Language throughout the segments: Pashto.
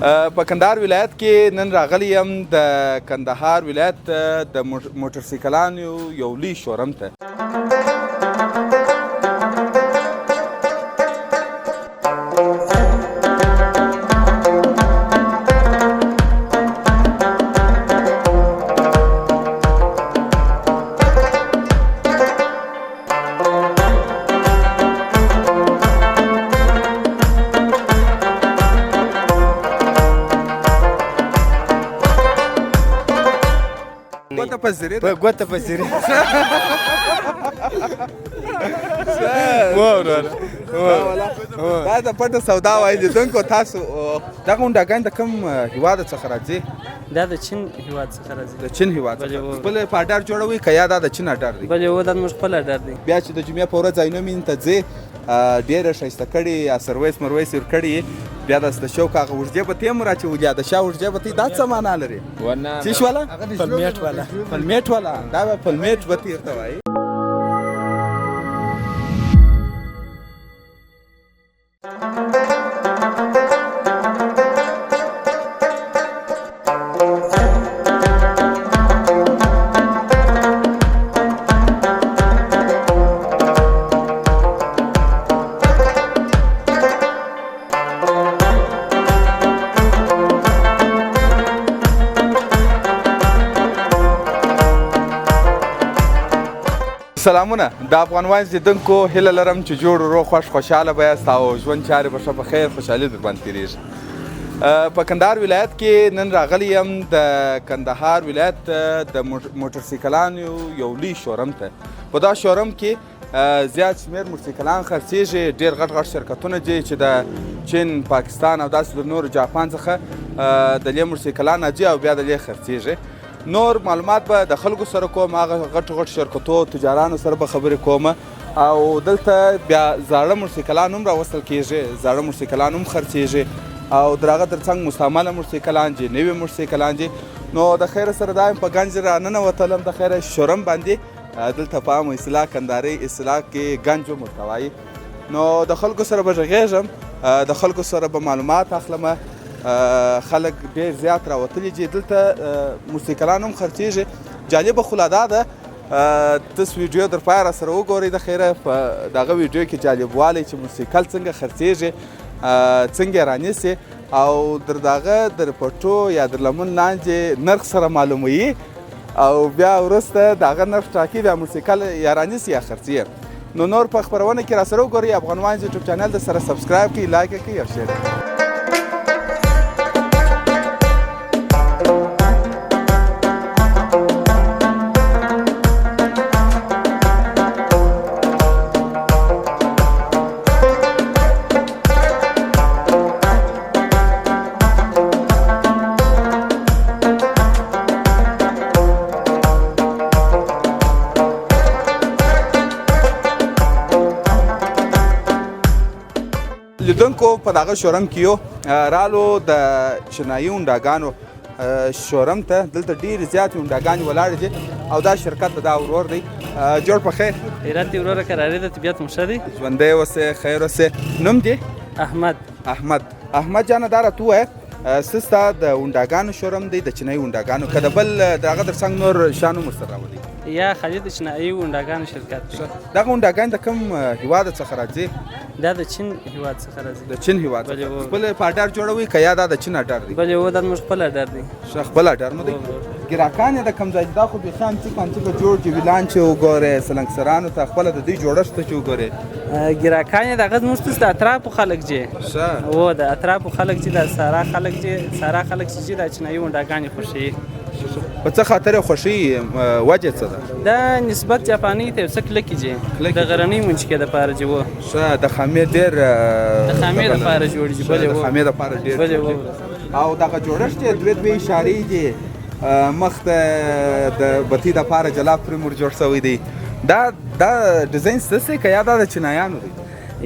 په کندهار ولایت کې نن راغلی یم د کندهار ولایت د موټرسایکلانو یو لوی شوروم ته. ګوته پذیری دا د پټه سودا وایي لیدونکو تاسو دغه هونډاګانې د کوم هېواد څخه راځي؟ دا د چین هېواد څخه راځي. د چین هېواد څخه خپل په اډر جوړوي که یا دا د چین اډر دی؟ بلې هو دا زموږ خپل اډر دی. بیا چې د جمعې په ورځ ځایونو مینې ته ځې ډېره ښایسته کړې یا سرویس مرویس ور کړي بیا داسې د شوق هغه اوږدې بتې هم راچولي یا د شا اوږدې بتې دا څه معنا لري؟ چیش والا؟ فلمیټ والا. فلمیټ والا دا به فلمیټ بتې ورته وایي. سلامونه د افغان واینز لیدونکو هیله لرم چې جوړ ورو خوښ خوشحاله به یاست او ژوند چارې به ښه په خیر خوشحالي در باندې تېرېږي. په کندهار ولایت کې نن راغلی یم د کندهار ولایت د موټرسایکلانو یو لوی شوروم ته. په دا شوروم کې زیات شمېر موټرسایکلان خرڅېږي. ډېر غټ غټ شرکتونه دي چې د چین، پاکستان او داسې د نورو جاپان څخه د دې موټرسایکلان راځي او بیا د دې خرڅېږي. نور معلومات به د خلکو سره کوم، هغه غټو غټو شرکتو تجارانو سره به خبرې کوم او دلته بیا زاړه موټرسایکلان هم راوستل کېږي، زاړه موټرسایکلان هم خرڅېږي او در هغه تر څنګ مستعمله موټرسایکلان دي، نوي موټرسایکلان دي. نو د خیره سره دا یم په ګنج راننوتلم د خیره شوروم باندې. دلته په عامه اصطلاح کندهارۍ اصطلاح کې ګنج هم ورته وایي. نو د خلکو سره به غږېږم، د خلکو سره به معلومات اخلم. خلک ډېر زیات راوتلي دي دلته، موټرسایکلان هم خرڅېږي. جالبه خو لا دا ده تاسو ویډیو در پای را سره وګورئ د خیره په دغه ویډیو کې جالبوالی چې موټرسایکل څنګه خرڅېږي، څنګه یې رانیسي او در دغه در پټو یا در لمن لاندې نرخ سره معلوموي او بیا وروسته د هغه نرخ ټاکي بیا موټرسایکل یا رانیسي یا خرڅوي. نو نور په خپرونه کې را سره وګورئ. افغان واینز یوټیوب چینل د سره سبسکرایب کړئ، لایک یې کړئ او شیر یې کړئ. لیدونکو په دغه شوروم کې یو رالو د چینایي هونډاګانو شوروم ته. دلته ډېرې زیاتې هونډاګانې ولاړې دي او دا شرکت د دا ورور دی. جوړ په خیر. خیرات دې وروره کراري د طبیعت مو ښه دی؟ ژوندی اوسې، خیر اوسې. نوم دې؟ احمد جانه دا راته ووایه ستا د هونډاګانو شوروم دی د چینایي هونډاګانو که د بل د هغه تر څنګ نور شیان هم ورسره راولي؟ یا خالي د چینایي هونډاګانو شرکت دی. دغه هونډاګانې د کوم هېواد څخه راځي؟ دا د چین هېواد څخه راځي. د چین هېواد څخه خپل په اډر جوړوي که یا دا د چین اډر دی؟ بلې هو دا زموږ خپل اډر دی. خپل اډر مو دی. ګراکان یې د کوم ځای دي؟ دا خو بیخي انتیکه جوړ دي. ویلان چې وګورې، سلنګسرانو ته خپله د دوی جوړښت ته چې وګورې. ګراکان یې دغه زموږ د اطرافو خلک دي. هو د اطرافو خلک دي، د سارا خلک دي. سارا خلک چې د چینایي هونډاګانې خوښوي. په څه خاطر یې خوښوي؟ وجه څه ده؟ دا نسبت جاپاني ته یو څه کلکې دي، د غرنۍ منچکې دپاره دي. د خامې ډېر د خامې دپاره جوړ دي. د خامې دپاره ډېر او دغه جوړښت یې دوې اشارې دي. مخ ته د بتۍ دپاره جلا پریمور جوړ شوی دی. دا ډیزاین ستاسې که یا دا د چینایانو دی؟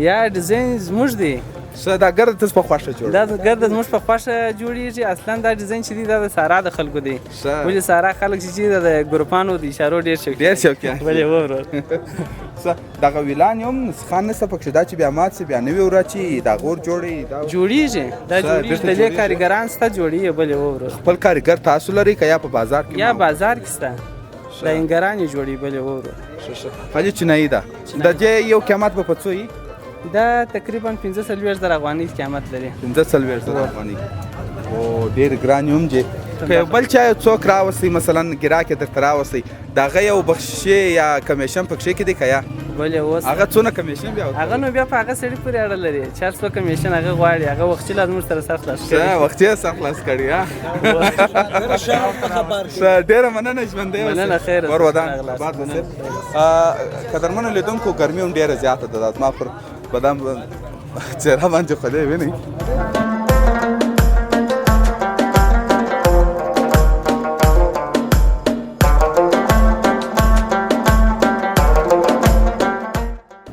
یا ډیزاین زموږ دی. ښه دا ګرد تاسو په خوښه جوړ دا ګرد زموږ په خوښه جوړیږي. اصلا دا ډیزاین چې دی دا د سارا د خلکو دی. ولې سارا خلک چې د ګروپانو د اشارو ډېر شوقیان ولې وره دغه ویلان هم نسخان نسته پکښې دا چې بیا مات سي بیا نوي ورچي دا غور جوړوي جوړیږي دا جوړیږي د دې کارګران سته جوړیږي بلې وره خپل کارګر تاسو لرئ که یا په بازار کې یا بازار کې سته د انګران یې جوړي بلې وره خالي چینایي ده د دې یو قیمت به په څو وي دا تقریبا 15,000 افغانۍ قیمت لري 15,000 افغانۍ او ډېر ګران هم دي که بل چا څوک راوستي مثلا ګراک یې درته راوستي د هغه یو بخشي یا کمیشن پکښې کې دی که یا بلې اوس هغه څونه کمیشن بیا هغه نو بیا په هغه سړي پورې اړه لري چې هر څو کمیشن هغه غواړي هغه وختي لا زموږ سره سر خلاص کړي وختي یې سر خلاص کړي ډېره مننه ژوندی اوسئ مننه خیر ور ودان باد نصیب قدرمنو لیدونکو ګرمي هم ډېره زیاته ده زما پر بدن څېره باندې خولې وینئ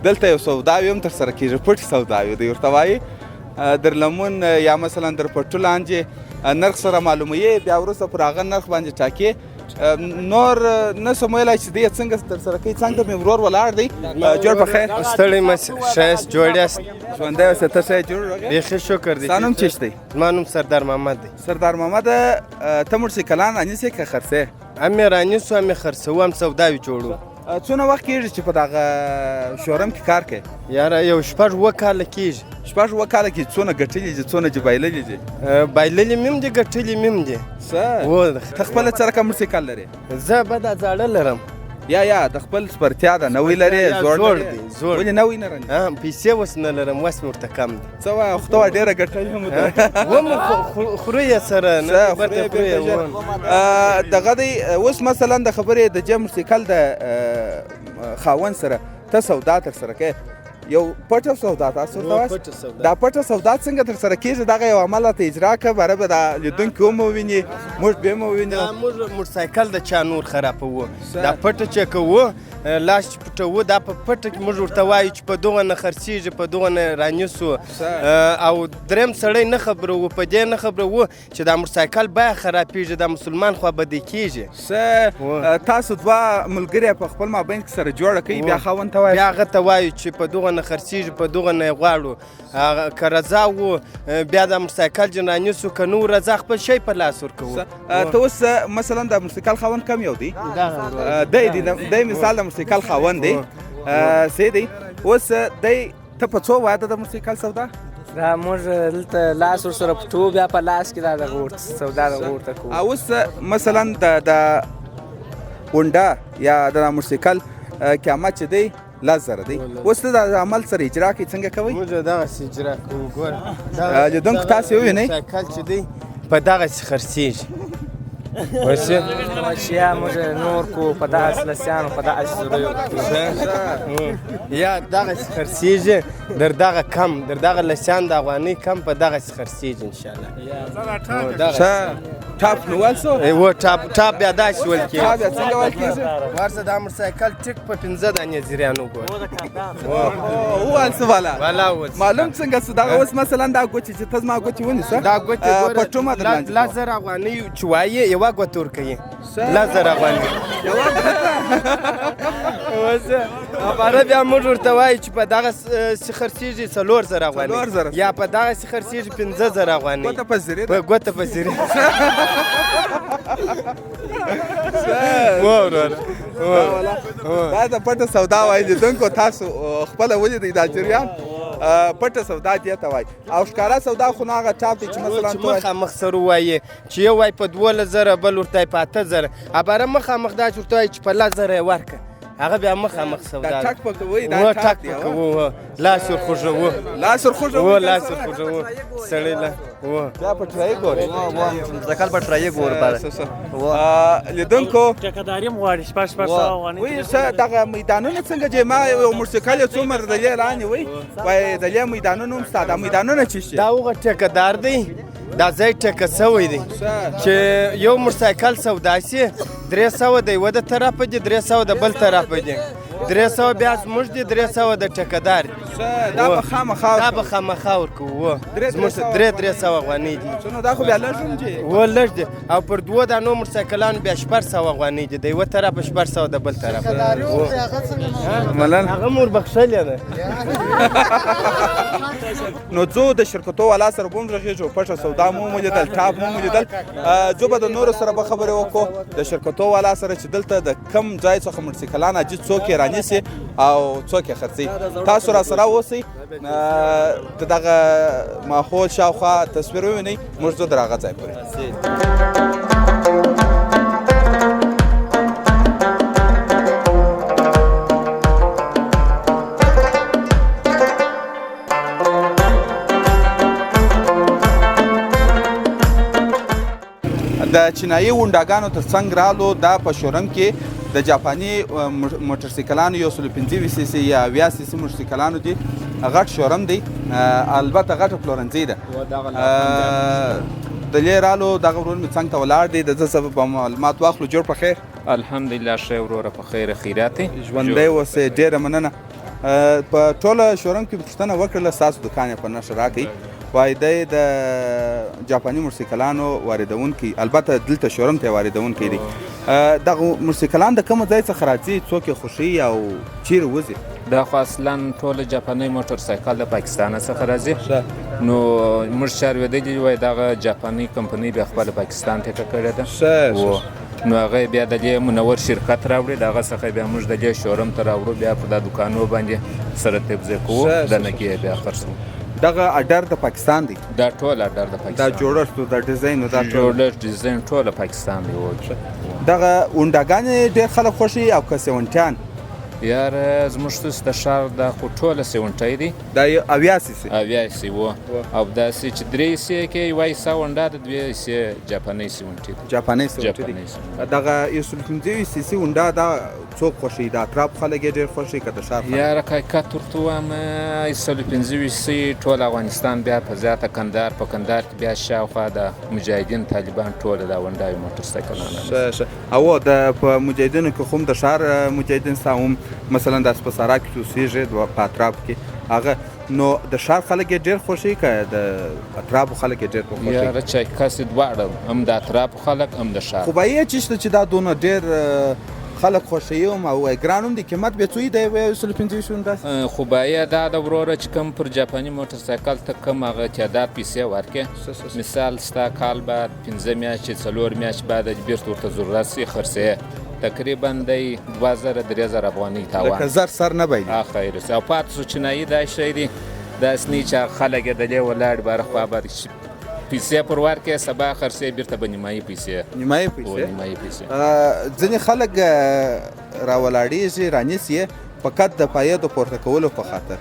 دلته یو سوداوي هم ترسره کېږي پټې سوداوي دی ورته وایي در لمون یا مثلا در پټو لاندې نرخ سره معلوموي بیا وروسته پر هغه نرخ باندې ټاکي نور نه سم ویلی چې دی څنګه ترسره کوي څنګ ته مې ورور ولاړ دی جوړ په خیر ستړی مه ښایست جوړ یاست ژوندی اوسه ته ښه جوړ بیخي شکر دی ستا نوم چیش دی زما نوم سردار محمد دی سردار محمد ته موټرسایکلان رانیسې که خرڅې هم یې رانیسو هم یې خرڅوو هم سوداوي جوړو څونه وخت کېږي چې په دغه شورم کې کار کوې یاره یو 6 کاله کېږي 6 کاله کې څونه ګټلي دي څونه چې بایللي دي بایللي مې هم دي ګټلي مې هم دي څه ته خپله څرکه موټرسایکل لرې زه به دا زاړه لرم یا د خپل سپرتیا ده نوی لرې زوړ دی زوړ ولې نوی نه رانیسې پیسې اوس نه لرم اوس مې ورته کم دي څه وایه خو ته وا ډېره ګټلې هم ومو خورو یې سره نه برته خورو یې دغه دی اوس مثلا د خبرې د جې موټرسایکل د خاوند سره ته سودا ترسره کوې یو پټه سودا تاسو ته وایاست دا پټه سودا څنګه ترسره کېږي دغه یو عمل راته اجرا کړه باره به د لیدونکي هم وویني موږ به هم ووینو موږ موټرسایکل د چا نور خرابوو دا پټه چې کوو لاس چې پټوو دا په پټه کې موږ ورته وایو چې په دغه نه خرڅېږي په دغه نه رانیسو او درېیم سړی نه خبروو په دې نه خبروو چې دا موټرسایکل بیه خرابېږي دا مسلمان خوا بدی کېږي ښه تاسو دوه ملګري په خپل مابین کې سره جوړه کوي بیا خاوند ته وایي بیا هغه ته وایو چې په دغه نه خرڅېږي په دغه نه یې غواړو که رضا وو بیا دا موټرسایکل جن رانیسو که نه رضا خپل شی په لاس ورکوو ته اوس مثلا د موټرسایکل خاوند کم یو دی دی مثال د موټرسایکل خاوند دی سی دی اوس دی ته په څو واده د موټرسایکل سودا دا موږ دلته لاس ورسره پټو بیا په لاس کې دا دغه ورته سودا دغه ورته کوو اوس مثلا د هونډا یا د موټرسایکل قیمت چې دی 10,000 دی اوس ته د عمل سره اجرا کوي څنګه کوئ موږ دغسې اجرا کوو ګوره لیدونکو تاسې ووینئ موټرسایکل چې دی په دغسې خرڅېږي اشیا موږ نور کو په داسې لسیانو په داسې زوریو یا دغسې خرڅېږي در دغه کم در دغه لسیان د افغانۍ کم په دغسې خرڅېږي انشاءالله ټاپ نو ول سو و ټاپ بیا داسې ول کېږي ټاپ بیا څنګه ول کېږي ورسه دا موټرسایکل ټیک په 15 دانې زریان وګوره ووال څه والا معلوم څنګه څه دغه اوس مثلا دا ګوتې چې ته زما ګوتې ونیسه دا ګوتې ګوره پټو ما درلاندې 10,000 افغانۍ چې وایې یوه ګوته ورکوي 10,000 افغانۍ عباره بیا موږ ورته وایو چې په دغسې خرڅېږي 4,000 افغانۍ یا په دغسې خرڅېږي 15,000 افغانۍ ګوته په زرې په ګوته په زرې دا د پټه سودا وایي لیدونکو تاسو خپله ولیدئ دا جریان پټه سودا دې ته وایي او ښکاره سودا خو نه هغه ټاپ دی چې مثلا مخامخ سره ووایې چې یو وایي په 12,000 بل ورته وایي په 8,000 عباره مخامخ دا چې ورته وایي چې په 10,000 یې ورکړه هغه بیا مخامخ سودا دا ټک په کوي دا ټک په کوو لاس ورخوږوو لاس ورخوږوو لاس ورخوږوو سړی لا بیا په ټرای ګورې موټرسایکل په ټرای ګورې باره لیدونکو ټکداري هم غواړي شپږ افغانۍ وایي څه دغه میدانونه څنګه چې ما یو موټرسایکل یې څومره دلې رانې وایي دلې میدانونه هم ستا دا میدانونه چی شي دا هغه ټیکهدار دی دا ځای ټیکه سوی دی چې یو موټرسایکل سودا شي 300 د یوه د طرفه دي 300 د بل طرفه دي 300 بیا زموږ دي 300 د ټکهدار دي دا به خامخا دا به خامخا ورکوو زموږ 300 افغانۍ دي نو دا خو بیا لږ هم دي و لږ دي او پر دوو دانو موټرسایکلانو بیا 600 افغانۍ دي د یوه طرفه 600 د بل طرفه عملاً هغه مور بخښلې ده نو ځو د شرکتو والا سره به هم غږېږو پټه سودا مو ولیدل ټاپ مو ولیدل ځو به د نورو سره به خبرې وکړو د شرکتو والا سره چې دلته د کم ځای څخه موټرسایکلان حاجي څوک یې رانیسي او څوک یې خرڅوي تاسو را سره اوسئ د دغه ماحول شاوخوا تصویر ووینئ موږ ځو در هغه ځای پورې د چینایي هونډاګانو تر څنګ رالو دا په شورم کې د جاپاني موټرسایکلانو 115 سی سی یا 80 سی سی موټرسایکلانو دي غټ شورم دی البته غټه پلورنځي ده د لې رالو دغه ورور مې څنګ ته ولاړ دی د ده سبب به معلومات واخلو جوړ په خیر الحمدلله ښه وروره په خیر خیرات ژوندی اوسې ډېره مننه په ټوله شورم کې پوښتنه وکړله ستاسو دوکان یې په نښه راکړئ وایي دی د جاپاني موټرسایکلانو واردونکی البته دلته شورم ته یې واردونکی دی دغه موټرسایکلان د کومه ځای څخه راځي څوک یې خوښوي او چیرې وځي دا خو اصلا ټوله جاپاني موټرسایکل د پاکستان څخه راځي نو موږ چې اورېدلي وای دغه جاپاني کمپنۍ بیا خپله پاکستان ټیکه کړې ده نو هغه بیا د دې منور شرکت راوړي د هغه څخه بیا موږ د دې شورم ته راوړو بیا په دا دوکانو باندې سره تبزې کوو د نګې بیا خرڅوو دغه اډر د پاکستان دی دا ټول اډر د پاکستان دا جوړښت د ډیزاین دا جوړښت ډیزاین ټول پاکستان دی دغه هونډاګانې ډېر خلک خوښوي او که سیونټیان یار زموږ د ښار دا خو ټوله سیونټی دی دا 80 سی سی 80 سی و او داسې چې 3 سی کې یوه حصه هونډا د 2 سی جاپاني سیونټي دی جاپاني سیونټي دی دغه 115 سی سی هونډا دا څوک خوښوي د اطراف خلک یې ډېر خوښوي که د ښار یاره حقیقت ورته ووایم 115 سی ټول افغانستان بیا په زیاته کندهار په کندهار کې بیا شاوخوا د مجاهدین طالبان ټوله دا هونډاوي موټرسایکلونه او په مجاهدینو کې خو هم د ښار مجاهدین ستا هم مثلا داسې په سارا کې اوسېږي په اطراف کې هغه نو د ښار خلک یې ډېر خوښوي که د اطرافو خلک یې ډېر خوښوي یاره چې کاسې دواړه هم د اطرافو خلک هم د ښار خو به یې چی شته چې دا دونه ډېر خلک خوښوي هم او ګران هم دي قیمت بیا څوی دی 115 شون داسې خو باید دا د وروره چې کوم پر جاپاني موټرسایکل ته کوم هغه تعداد پیسې ورکړې مثال ستا کال بعد 15 میاشتې 4 میاشتې بعد بیرته ورته ضرورت سي خرڅوي تقریبا دی 2000-3000 افغانۍ تاوان لکه زر سر نه بایلي خیر او پاتې شو چینایي دا شی دی داسې نه چې خلک یې د دې ولاړ باره خوا باندې پیسې پر ورکړې سبا خرڅوي بیرته به نیمایي پیسې ځینې خلک راولاړېږي رانیسي فقط د پایې د پورته کولو په خاطر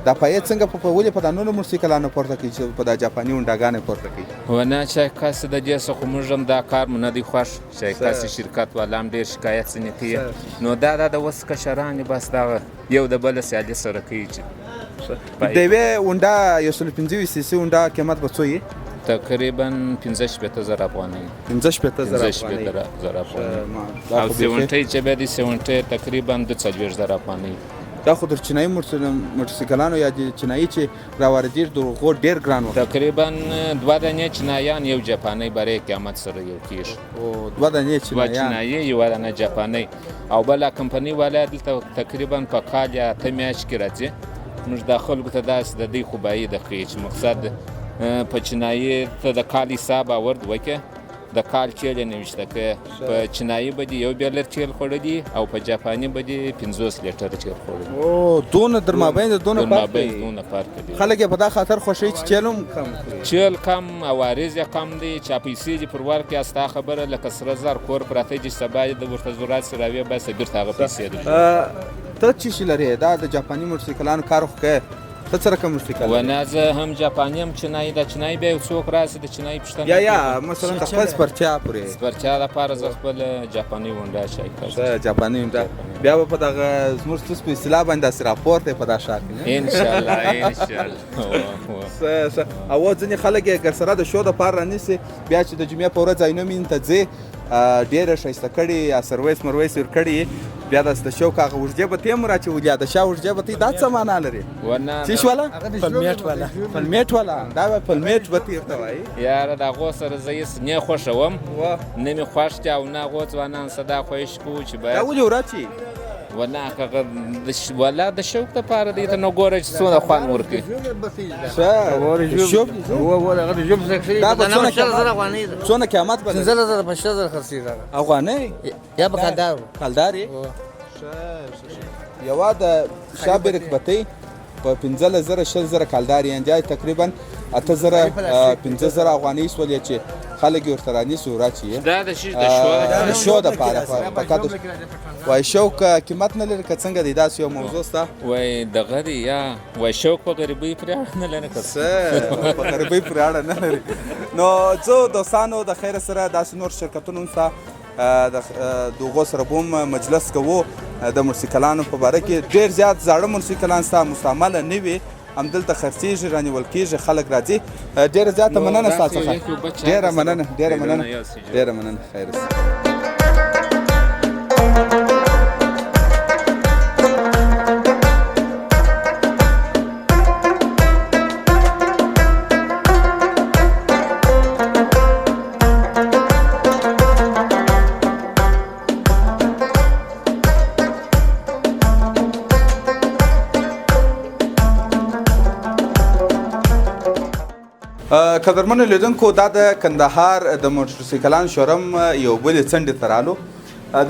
دا پایې څنګه په ولې په دا نورو موټرسایکلانو پورته کوي چې په دا جاپاني هونډاګانې پورته کوي ونه چې کاسې د دې څخه موږ هم دا کار مو نه دی خوښ چې کاسې شرکت والا هم ډېر شکایت ځینې کوي نو دا د اوس کشران بس دغه یو د بله سیالي سره کوي چې د یوې هونډا 115 سی سی هونډا قیمت به څو یې تقریبا 15,000 افغانۍ 15,000 افغانۍ او سیونټۍ چې بیا د سیونټۍ تقریبا 40,000 افغانۍ دا خو در چینایي موټرسایکلانو یا د چینایي چې راواردېږي د هغو ډېر ګران وخت تقریبا 2 دانې چینایان یو جاپانۍ برای قیمت سره یو کېږي 2 دانې چینایي یوه دانه جاپانۍ او بله کمپنۍ والا دلته تقریبا په کال یا 8 میاشت کې راځي موږ دا خلکو ته داسې د دوی خوبایي د ښیي چې مقصد په چینایي ته د کال حساب آورد وکړه د کال تیل یې نوشته که په چینایي به دې یو بیلر تیل خوړلي او په جاپاني به دې 50 لیټر تیل خوړلي دونه در مابین دونه فرق دی خلک یې په دا خاطر خوښوي چې تیل هم کم تیل کم عوارض یې کم دی چې پیسې دې پر ورکړي ستا خبره لکه سره زر کور پراته دي سبا یې د ورته ضرورت سره راوي بس بیرته هغه پیسې دي ته څه شي لرې دا د جاپاني موټرسایکلانو کار خو کوې ته څه رقم موټرسایکل ونه زه هم جاپاني هم چینایي د چینایي بیا یو څوک راسي د چینایي پوښتنه یا مثلا د خپل سپرچیا پورې سپرچیا لپاره زه خپل جاپاني هونډا شی کوم جاپاني هونډا بیا به په دغه زموږ ستاسو په اصطلاح باندې داسې راپورټ دی په دا ښار کې انشاءالله او ځینې خلک یې ګرسره د شو دپاره رانیسي بیا چې د جمعې په ورځ عینومې ته ځې ډېره ښایسته کړې یا سرویس مرویس ور کړې بیا داسې د شوق هغه اوږدې بتۍ هم راچولې یا د شا اوږدې بتۍ دا څه معنا لري څه شوله پلمیټ والا دا به پلمیټ بتۍ ورته وایي یاره د هغو سره زه هېڅ نه خوښوم نه مې خوښ دي او نه هغو ځوانان څه دا خوښ کوو چې باید دا ولې وراچي ونه هغه ولا د شوق دپاره دی ته نو ګوره چې څونه خوند ورکوي دا به څونه قیمت به افغانۍ یا به کلدار یې یوه د شا برک بتۍ په 15,000 20,000 کلدار یې انجای تقریبا 8,000 15,000 افغانۍ شولې چې خلک یې ورته رانیسي وراچي دا د شو دپاره فقط وایي شوق قیمت نه لري که څنګه دی داسې یو موضوع شته وایي دغه دی یا وایي شوق په غریبۍ پرې اړه نه لري که څه په غریبۍ پرې اړه نه لري نو څو دوستانو د خیره سره داسې نور شرکتونه هم شته د هغو سره به هم مجلس کوو د موسیقلانو په باره کې ډېر زیات زاړه موسیقلان شته مستعمله نوي همدلته خرڅېږي رانیول کېږي خلک راځي ډېره زیاته مننه ستا څخه ډېره مننه خیر قدرمنو لیدونکو دا د کندهار د موټرسایکلان شورم یو بلې څنډې ته رالو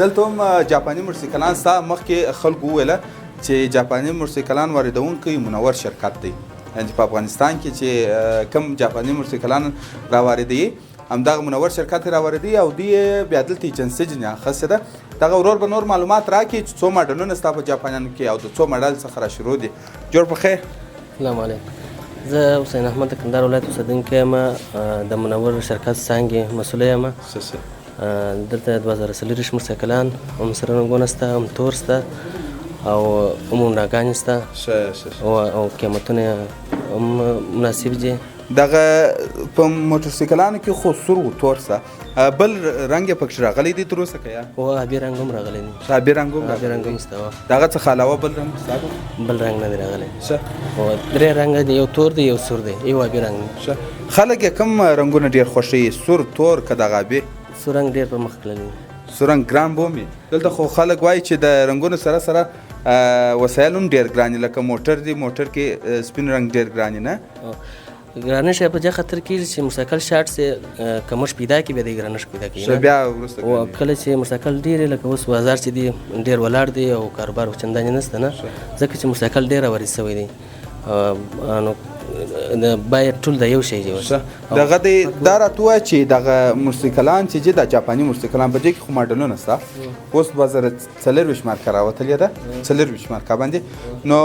دلته هم جاپاني موټرسایکلان ستا مخکې خلکو وویله چې جاپاني موټرسایکلان واردونکی منور شرکت دی یعنې په افغانستان کې چې کوم جاپاني موټرسایکلان راواردوي همدغه منور شرکت یې راواردوي او دوی یې بیا دلته ایجنسي ځینې اخیستې ده دغه ورور به نور معلومات راکړي چې څو ماډلونه ستا په جاپانیانو کې او د څو ماډل څخه را شروع دي جوړ په خیر السلام علیکم زه حسین احمد د کندهار ولایت اوسېدونکی یم د منور شرکت څانګې مسؤله یم دلته 2040 موټرسایکلان هم سره رنګونه شته هم تور شته او هم هونډاګانې شته او قیمتونه هم مناسب دي دغه په موټرسایکلانو کې خو سور و تور شته بل رنګ یې پکښې راغلی دی تر اوسه که یا آبي رنګ هم راغلی دی آبي رنګ هم شته د هغه څخه علاوه بل رنګ شته بل رنګ نه دی راغلی درې رنګه دي یو تور دی یو سور دی یو آبي رنګ دی خلک یې کوم رنګونه ډېر خوښوي سور تور که دغه آبي سور رنګ ډېر پر مخ تللی سور رنګ ګران به وي دلته خو خلک وایي چې د رنګونو سره سره وسایل هم ډېر ګران دي لکه موټر دی موټر کې سپین رنګ ډېر ګران دي نه ګرانش په دې خاطر کې چې موټرسایکل شارټ سه کمش پیدا کی به د ګرانش پیدا کی بیا ورسته او کله چې موټرسایکل ډیر لکه اوس بازار چې دی ډیر ولاړ دی او کاروبار چندانې نشته نه ځکه چې موټرسایکل ډیر وارد شوی دی نو باید ټول د یو شی دی دغه دا راته وایي چې دغه موټرسایکلان چې د جاپاني موټرسایکلان په دې کې خو ماډلونه شته اوس 2024 مارکه راوتلې ده 24 مارکه باندې نو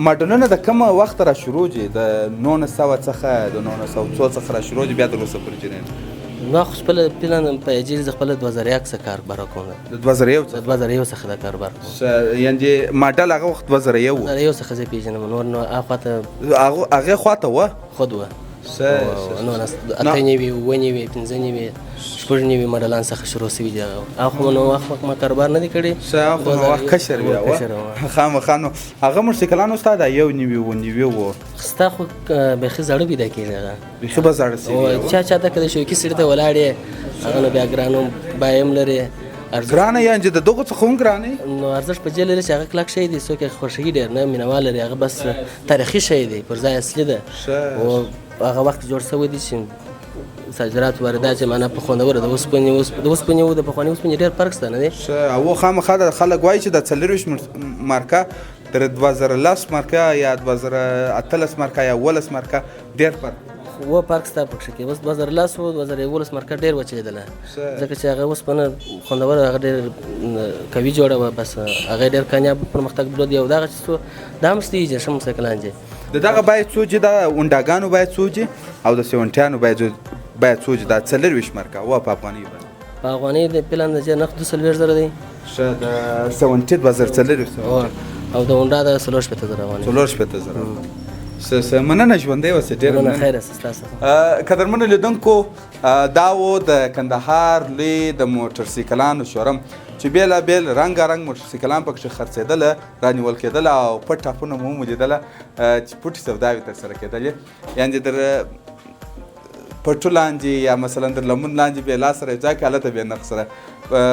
ماډلونه د کوم وخت را شروع دي د 1900 څخه د 1900 څخه را شروع دي بیا د روسه پورې جنین نو خو خپل پلان په اجل ز خپل 2001 څخه کاروبار کوم د 2001 څخه د کاروبار کوم یعنی ماډل هغه وخت 2001 څخه زه پیژنم نور نو هغه خواته و خود و نو اته نیوي و نیوي پنځه نیوي شپږ نیوي ماډلان څخه شروع شوي دي هغه نو وخت ما کاروبار نه دی کړی هغه وخت کشر بیا خامخا نو هغه موټرسایکلان استاد یو نیوي و نیوي و ستا خو به خې زړه پیدا کیږي به خې به زړه سي چا ته کله شو کې سړی ته ولاړې هغه بیا ګرانو بایم لري ګرانه یا چې د دغه څخه هم ګرانه نو ارزش په جیل لري چې هغه کلک شي دي څوک خوشحالي ډیر نه مینوال لري هغه بس تاریخي شي دی پر ځای اصلي ده او هغه وخت جوړ شوی دي چې صادرات واردات معنا په خوندور د اوسپنې او د پخواني اوسپنې ډیر فرق شته نه دی او خامخا د خلک وایي چې د 40 مارکه تر 2010 مارکه یا 2013 مارکه یا 18 مارکه ډیر فرق و پارک ستا پکښې کې اوس 2010 او 2011 مارکه ډېر وچېدله ځکه چې هغه اوسپنه خوندور هغه ډېر قوي جوړه وه بس هغه ډېر کامیاب پرمختګ درلود یو دغه چې دا هم شته چې ښه موټرسایکلان دي د دغه باید څو چې د هونډاګانو باید څو چې او د سیونټیانو باید څو چې دا 40 مارکه و په افغاني باندې په افغاني د پلان د نرخ 240,000 دی ښه د 70 2040 او د هونډا د 350,000 افغاني 350,000 مننه ژوندی اوسې، ډېره مننه. مننه. خیر اوسه ستاسو. قدرمنو لیدونکو، دا و د کندهار لوی د موټرسایکلانو شورم چې بېلابېل رنګارنګ موټرسایکلان پکښې خرڅېدله، رانیول کېدله او پټ ټاپونه مو ولیدله چې پټې سوداوې ترسره کېدلې، یعنې در پټو لاندې یا مثلا در لمون لاندې بې لاس سره یو ځای کې هلته بې نرخ سره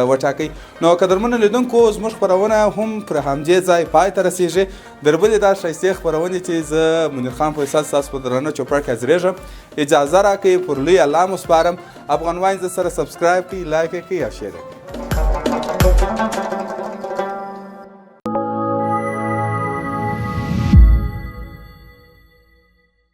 وټاکئ. نو قدرمنو لیدونکو، زموږ خپرونه هم پر همدې ځای پای ته رسېږي. در بلې دا ښایستې خپرونې چې زه منیر خان فیصل ستاسو په درانه چوپړ کې حاضرېږم، اجازه راکئ پر لوی الله مو سپارم. افغان واین زه سره سبسکرایب کړئ، لایک یې کړئ او شیر یې کړئ.